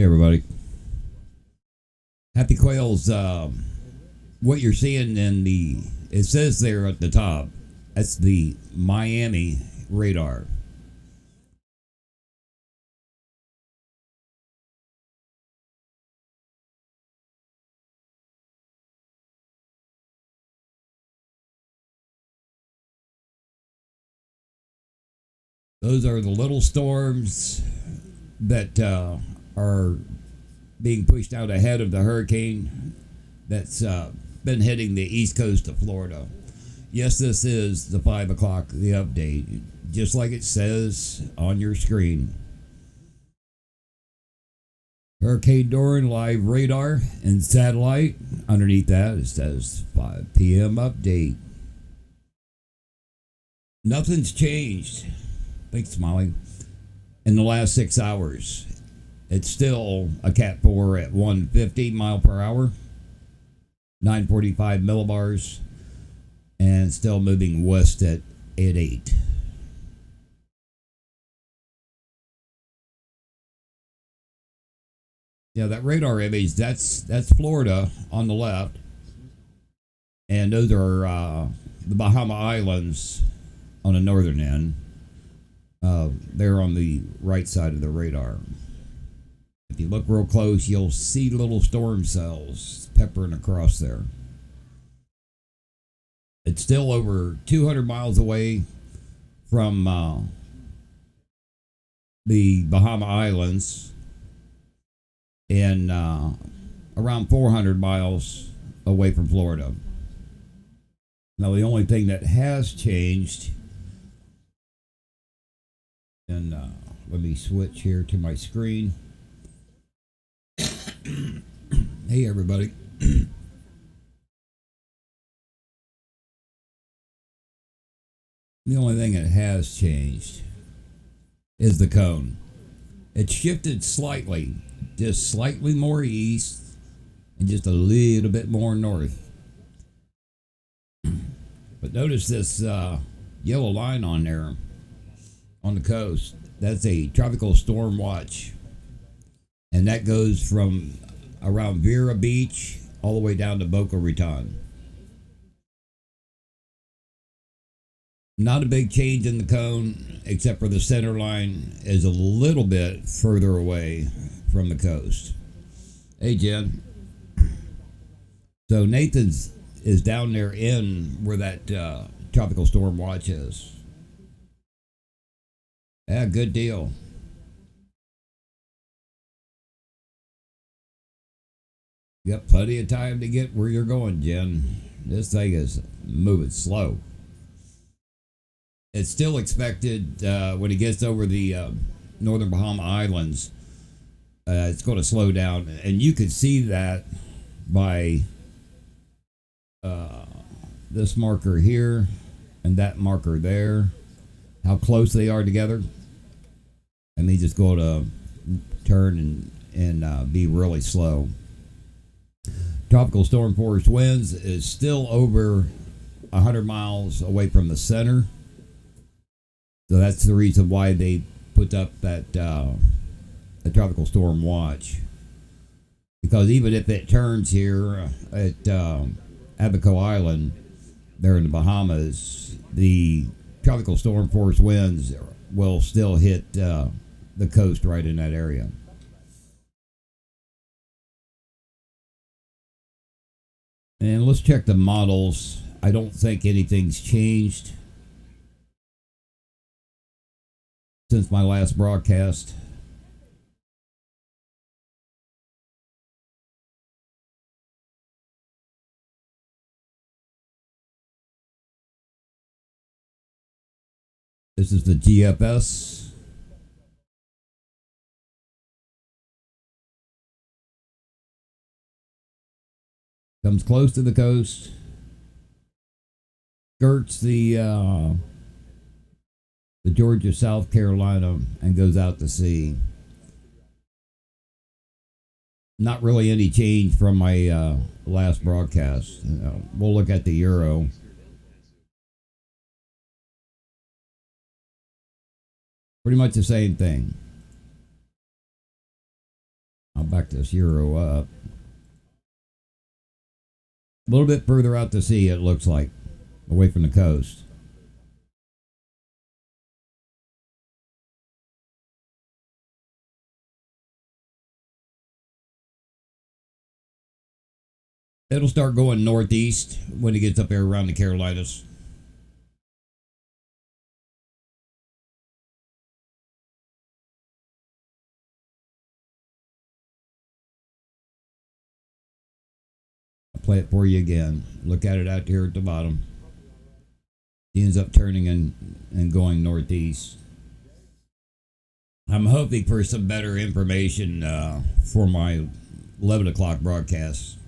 Hey everybody. Happy Quails. What you're seeing it says there at the top, that's the Miami radar. Those are the little storms that are being pushed out ahead of the hurricane that's been hitting the east coast of Florida. Yes, this is the 5 o'clock, the update, just like it says on your screen. Hurricane Dorian live radar and satellite. Underneath that, it says 5 p.m. update. Nothing's changed. Thanks, Molly. In the last 6 hours, it's still a Cat 4 at 150 mile per hour, 945 millibars, and still moving west at 8. Yeah, that radar image, that's Florida on the left, and those are the Bahama Islands on the northern end. They're on the right side of the radar. If you look real close, you'll see little storm cells peppering across there. It's still over 200 miles away from the Bahama Islands and around 400 miles away from Florida. Now, the only thing that has changed, and let me switch here to my screen. Hey, everybody. The only thing that has changed is the cone. It's shifted slightly, just slightly more east and just a little bit more north. But notice this yellow line on there on the coast. That's a tropical storm watch. And that goes from around Vera Beach all the way down to Boca Raton. Not a big change in the cone, except for the center line is a little bit further away from the coast. Hey, Jen. So Nathan's is down there in where that tropical storm watch is. Yeah, good deal. You got plenty of time to get where you're going, Jen. This thing is moving slow. It's still expected when it gets over the northern Bahama Islands, it's going to slow down. And you could see that by this marker here and that marker there, how close they are together. And they just go to turn and be really slow. Tropical storm force winds is still over 100 miles away from the center. So that's the reason why they put up that the tropical storm watch. Because even if it turns here at Abaco Island, there in the Bahamas, the tropical storm force winds will still hit the coast right in that area. And let's check the models. I don't think anything's changed since my last broadcast. This is the GFS. Comes close to the coast. Skirts the Georgia, South Carolina, and goes out to sea. Not really any change from my last broadcast. We'll look at the euro. Pretty much the same thing. I'll back this Euro up. A little bit further out to sea, it looks like, away from the coast. It'll start going northeast when it gets up there around the Carolinas. I'll play it for you again. Look at it out here at the bottom. He ends up turning and going northeast. I'm hoping for some better information for my 11 o'clock broadcast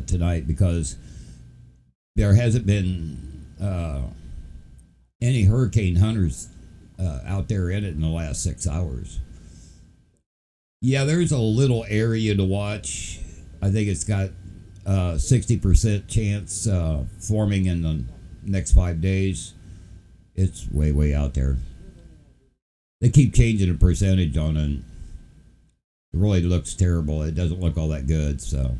tonight, because there hasn't been any hurricane hunters out there in it in the last 6 hours. Yeah, there's a little area to watch. I think it's got 60% chance forming in the next 5 days. It's way out there. They keep changing the percentage on it. It really looks terrible. It doesn't look all that good. So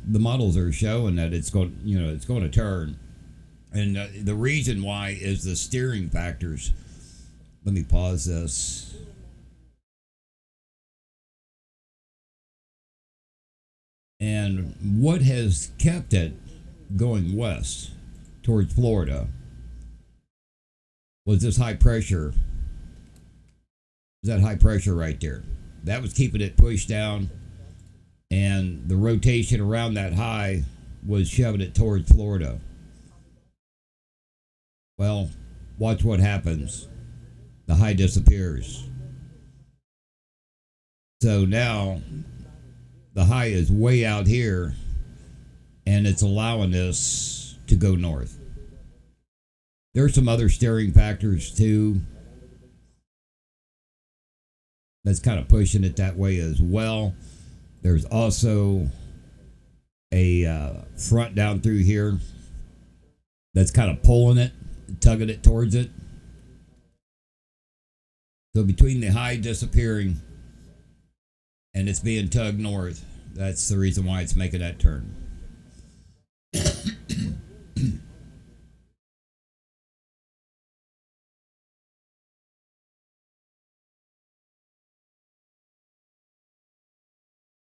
the models are showing that it's going, it's going to turn, and the reason why is the steering factors. Let me pause this. And what has kept it going west towards Florida was this high pressure. Is that high pressure right there? That was keeping it pushed down, and the rotation around that high was shoving it towards Florida. Well, watch what happens. The high disappears. So now the high is way out here, and it's allowing this to go north. There's some other steering factors too that's kind of pushing it that way as well. There's also a front down through here that's kind of pulling it, tugging it towards it. So between the high disappearing and it's being tugged north, that's the reason why it's making that turn.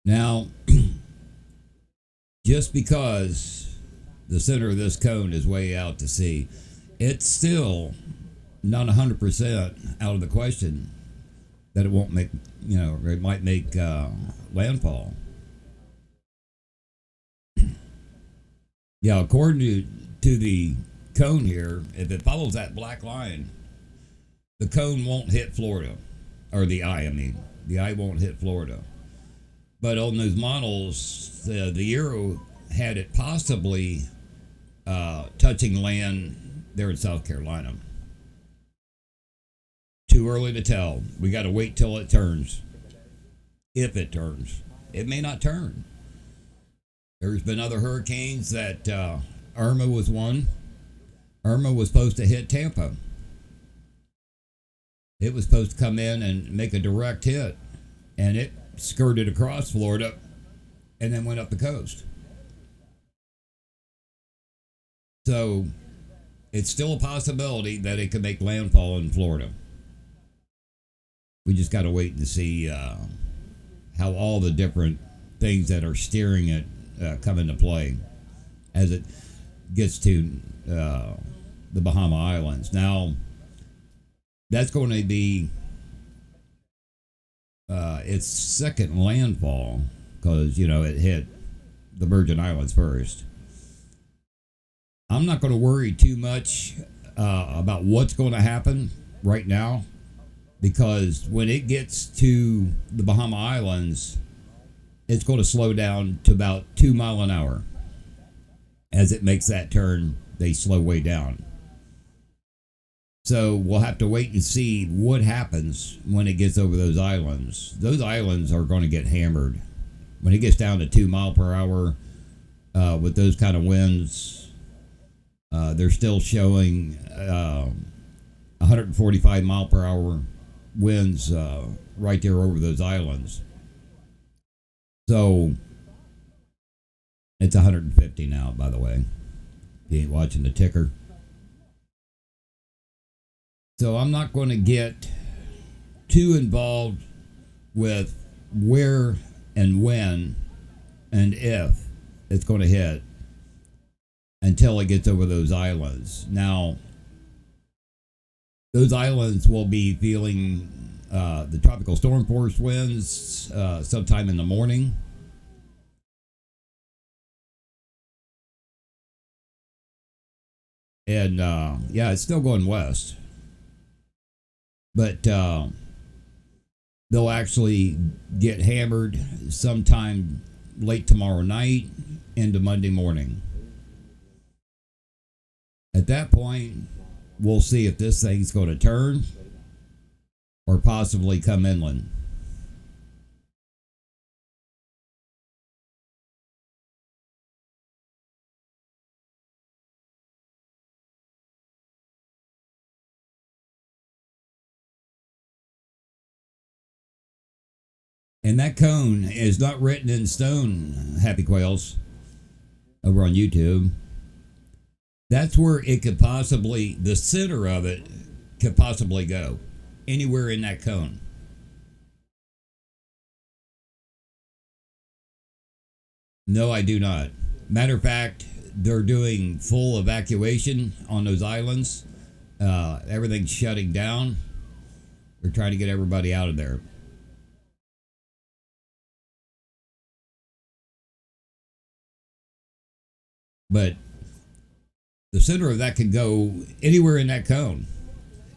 Now, just because the center of this cone is way out to sea, it's still not 100% out of the question that it won't make, it might make landfall. Yeah, according to the cone here, if it follows that black line, the cone won't hit Florida, or the eye, the eye won't hit Florida. But on those models, the Euro had it possibly touching land there in South Carolina. Too early to tell. We got to wait till it turns. If it turns. It may not turn. There's been other hurricanes that Irma was one. Irma was supposed to hit Tampa. It was supposed to come in and make a direct hit, and it skirted across Florida and then went up the coast. So it's still a possibility that it could make landfall in Florida. We just got to wait and see how all the different things that are steering it come into play as it gets to the Bahama Islands. Now, that's going to be its second landfall, because it hit the Virgin Islands first. I'm not going to worry too much about what's going to happen right now, because when it gets to the Bahama Islands, it's going to slow down to about 2 miles an hour. As it makes that turn, they slow way down. So we'll have to wait and see what happens when it gets over those islands. Those islands are going to get hammered. When it gets down to 2 miles per hour with those kind of winds, they're still showing 145 mile per hour winds right there over those islands. So it's 150 now, by the way. If you ain't watching the ticker. So I'm not going to get too involved with where and when and if it's going to hit until it gets over those islands. Now, those islands will be feeling the tropical storm force winds sometime in the morning. And yeah, it's still going west. But they'll actually get hammered sometime late tomorrow night into Monday morning. At that point, we'll see if this thing's going to turn or possibly come inland. And that cone is not written in stone, Happy Quails, over on YouTube. That's where it could possibly, the center of it could possibly go. Anywhere in that cone. No, I do not. Matter of fact, they're doing full evacuation on those islands. Everything's shutting down. They're trying to get everybody out of there. But the center of that could go anywhere in that cone.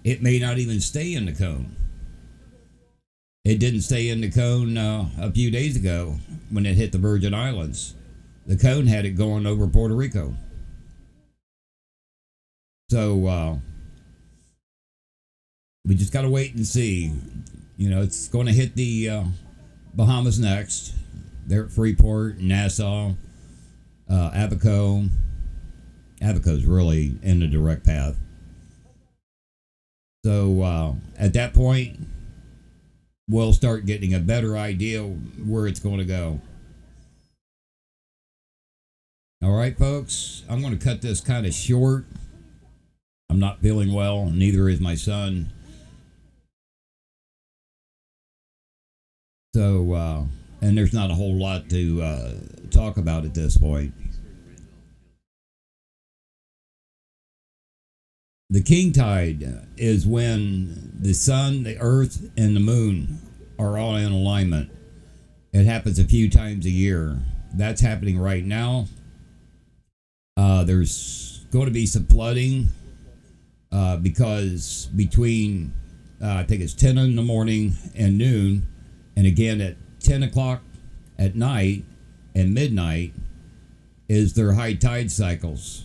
It may not even stay in the cone. It didn't stay in the cone a few days ago when it hit the Virgin Islands. The cone had it going over Puerto Rico. So we just got to wait and see. You know, it's going to hit the Bahamas next. They're at Freeport, Nassau, Abaco. Abaco's really in the direct path. So at that point, we'll start getting a better idea where it's going to go. All right, folks, I'm going to cut this kind of short. I'm not feeling well. Neither is my son. So, and there's not a whole lot to talk about at this point. The king tide is when the sun, the earth, and the moon are all in alignment. It happens a few times a year. That's happening right now. There's going to be some flooding because between, I think it's 10 in the morning and noon, and again at 10 o'clock at night and midnight is their high tide cycles.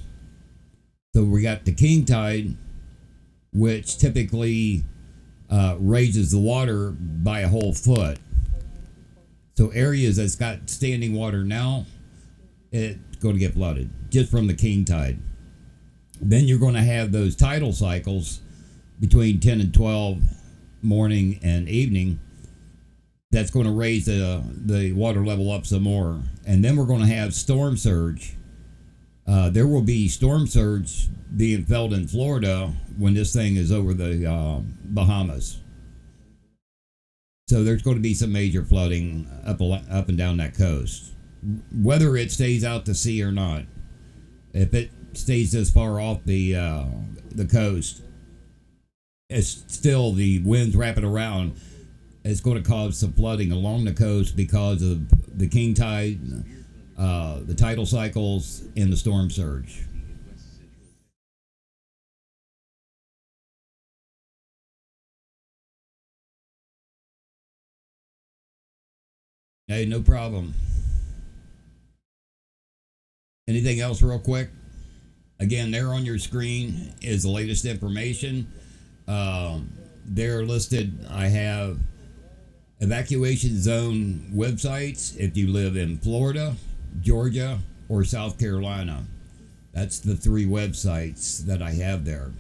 So we got the king tide, which typically raises the water by a whole foot. So areas that's got standing water now, it's going to get flooded just from the king tide. Then you're going to have those tidal cycles between 10 and 12 morning and evening. That's going to raise the water level up some more. And then we're going to have storm surge. There will be storm surge being felt in Florida when this thing is over the Bahamas. So there's going to be some major flooding up and down that coast. Whether it stays out to sea or not, if it stays this far off the coast, it's still the winds wrapping around. It's going to cause some flooding along the coast because of the king tide, the tidal cycles, and the storm surge. Hey, no problem. Anything else real quick? Again, there on your screen is the latest information. They're listed. I have evacuation zone websites if you live in Florida, Georgia, or South Carolina. That's the three websites that I have there.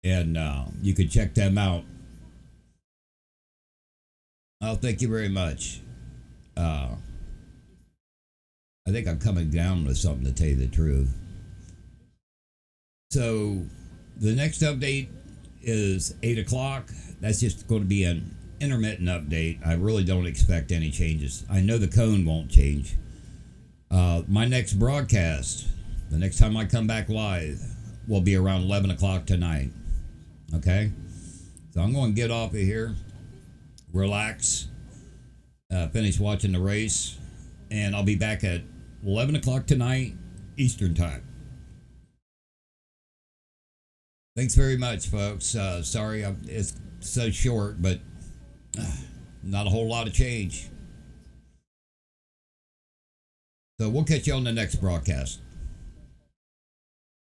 and you can check them out. Oh, thank you very much. Uh, I think I'm coming down with something to tell you the truth. So the next update is 8 o'clock. That's just going to be an intermittent update. I really don't expect any changes. I know the cone won't change. My next broadcast, the next time I come back live, will be around 11 o'clock tonight. Okay? So I'm going to get off of here, relax, finish watching the race, and I'll be back at 11 o'clock tonight, Eastern Time. Thanks very much, folks. Sorry it's so short, but not a whole lot of change. So we'll catch you on the next broadcast.